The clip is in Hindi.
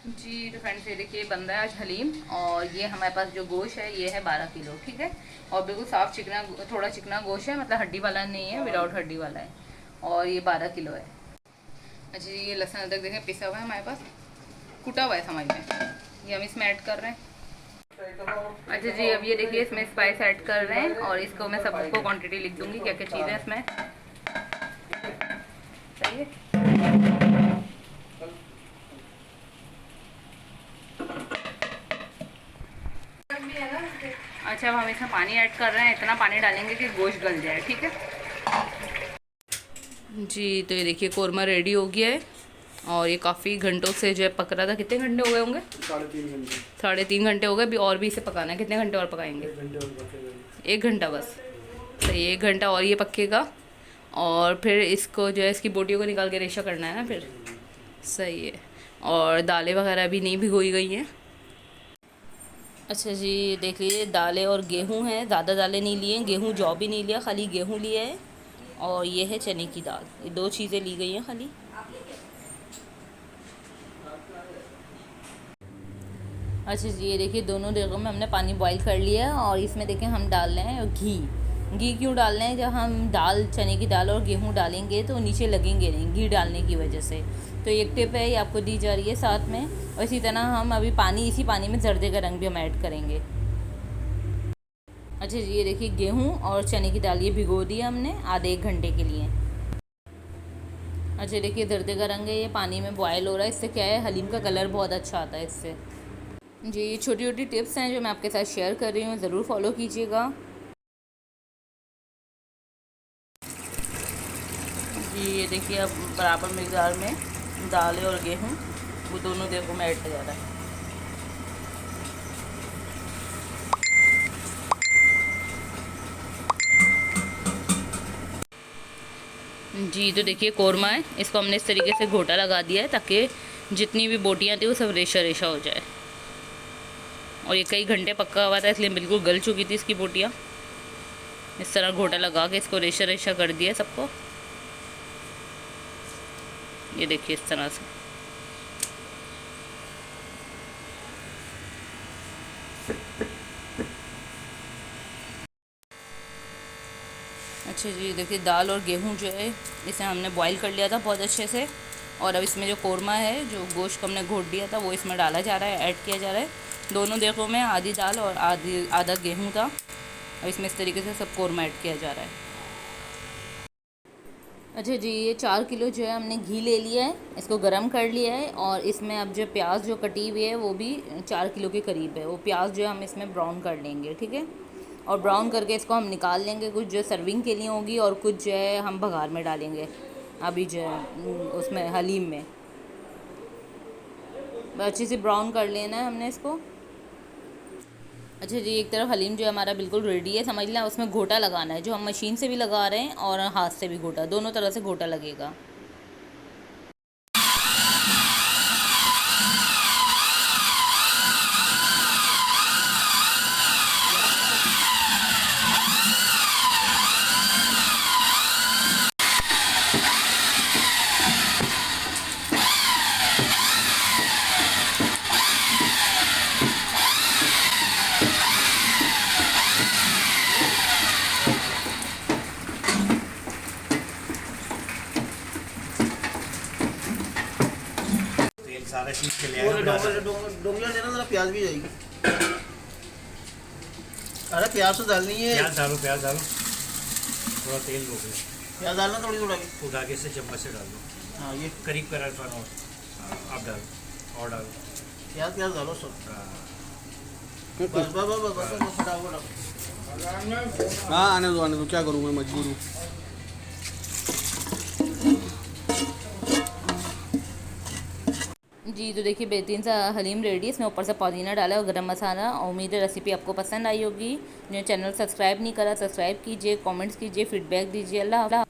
जी तो फ्रेंड्स, ये देखिए बन रहा है आज हलीम। और ये हमारे पास जो गोश्त है ये है 12 किलो, ठीक है। और बिल्कुल साफ चिकना, थोड़ा चिकना गोश्त है, मतलब हड्डी वाला नहीं है, विदाउट हड्डी वाला है। और ये 12 किलो है। अच्छा जी, ये लहसुन अदरक देखें पिसा हुआ है हमारे पास, कुटा हुआ है समझ में। ये हम इसमें ऐड कर रहे हैं। अच्छा जी, अब ये देखिए इसमें स्पाइस ऐड कर रहे हैं, और इसको मैं सबको क्वांटिटी लिख दूंगी क्या क्या चीज़ें इसमें। सही है। अच्छा, अब हम इसमें पानी ऐड कर रहे हैं, इतना पानी डालेंगे कि गोश्त गल जाए, ठीक है। जी तो ये देखिए कौरमा रेडी हो गया है। और ये काफ़ी घंटों से जो है पक रहा था। कितने घंटे हो गए होंगे? 3.5 घंटे। 3.5 घंटे हो गए। अभी और भी इसे पकाना है। कितने घंटे और पकाएंगे? 1 घंटे और पकेगा। 1 घंटा बस। सही है, 1 घंटा और ये पकेगा। और फिर इसको जो है इसकी बोटियों को निकाल के रेशा करना है ना फिर। सही है। और दालें वगैरह भी नहीं भिगोई गई हैं। अच्छा जी, देख लीजिए दालें और गेहूं हैं। ज़्यादा दालें नहीं लिए, गेहूं जौ भी नहीं लिया, खाली गेहूं लिया है। और ये है चने की दाल। ये 2 चीज़ें ली गई हैं खाली। अच्छा जी, ये देखिए दोनों जगहों में हमने पानी बॉईल कर लिया है। और इसमें देखिए हम डाल रहे हैं घी। घी क्यों डाल रहे हैं? जब हम दाल, चने की दाल और गेहूं डालेंगे तो नीचे लगेंगे नहीं घी डालने की वजह से। तो एक टिप है, ये आपको दी जा रही है साथ में। और इसी तरह हम अभी इसी पानी में जर्दे का रंग भी हम ऐड करेंगे। अच्छा जी, ये देखिए गेहूं और चने की दाल ये भिगो दी हमने आधे 1 घंटे के लिए। अच्छा देखिए जर्दे का रंग है, ये पानी में बॉयल हो रहा है। इससे क्या है, हलीम का कलर बहुत अच्छा आता है इससे। जी, ये छोटी छोटी टिप्स हैं जो मैं आपके साथ शेयर कर रही हूँ, ज़रूर फॉलो कीजिएगा। जी ये देखिए अब बराबर मकदार में दालें और गेहूँ वो दोनों देखो में ऐड किया जा रहा है। जी तो देखिए कौरमा है, इसको हमने इस तरीके से घोटा लगा दिया है ताकि जितनी भी बोटियाँ थी वो सब रेशा रेशा हो जाए। और ये कई घंटे पक्का हुआ था इसलिए बिल्कुल गल चुकी थी इसकी बोटियाँ। इस तरह घोटा लगा के इसको रेशा रेशा कर दिया सबको। ये देखिए इस तरह से। अच्छा जी, देखिए दाल और गेहूं जो है इसे हमने बॉईल कर लिया था बहुत अच्छे से। और अब इसमें जो कौरमा है, जो गोश्त को हमने घोट दिया था वो इसमें डाला जा रहा है, ऐड किया जा रहा है। दोनों देखो में आधी दाल और आधा गेहूं था। अब इसमें इस तरीके से सब कौरमा ऐड किया जा रहा है। अच्छा जी, ये 4 किलो जो है हमने घी ले लिया है, इसको गरम कर लिया है। और इसमें अब जो प्याज जो कटी हुई है वो भी 4 किलो के करीब है। वो प्याज जो है हम इसमें ब्राउन कर लेंगे, ठीक है। और ब्राउन करके इसको हम निकाल लेंगे। कुछ जो सर्विंग के लिए होगी और कुछ जो है हम बघार में डालेंगे अभी जो है उसमें हलीम में। अच्छे से ब्राउन कर लेना है हमने इसको। अच्छा जी, एक तरफ हलीम जो है हमारा बिल्कुल रेडी है, समझ लें। उसमें घोटा लगाना है, जो हम मशीन से भी लगा रहे हैं और हाथ से भी घोटा, दोनों तरह से घोटा लगेगा। तेल सारा चीज के लिए डोंगलियां लेना, जरा प्याज भी जाएगी। अरे प्याज तो डालनी है। प्याज डालो, प्याज डालो, थोड़ा तेल लो, प्याज डालना थोड़ी थोड़ा। उठा के से चम्मच से डाल दो। हाँ ये करीब करा और आप डालो और डालो। प्याज प्याज डालो सब। बस बस बस बस बस फटाफट। हाँ आने दो, क्या करूँ मैं, मजबूर हूँ। जी तो देखिए बेहतरीन सा हलीम रेडी है। इसमें ऊपर से पुदीना डाला और गरम मसाला। और उम्मीद है रेसिपी आपको पसंद आई होगी। जो चैनल सब्सक्राइब नहीं करा सब्सक्राइब कीजिए, कमेंट्स कीजिए, फीडबैक दीजिए। अल्लाह हाफ़िज़।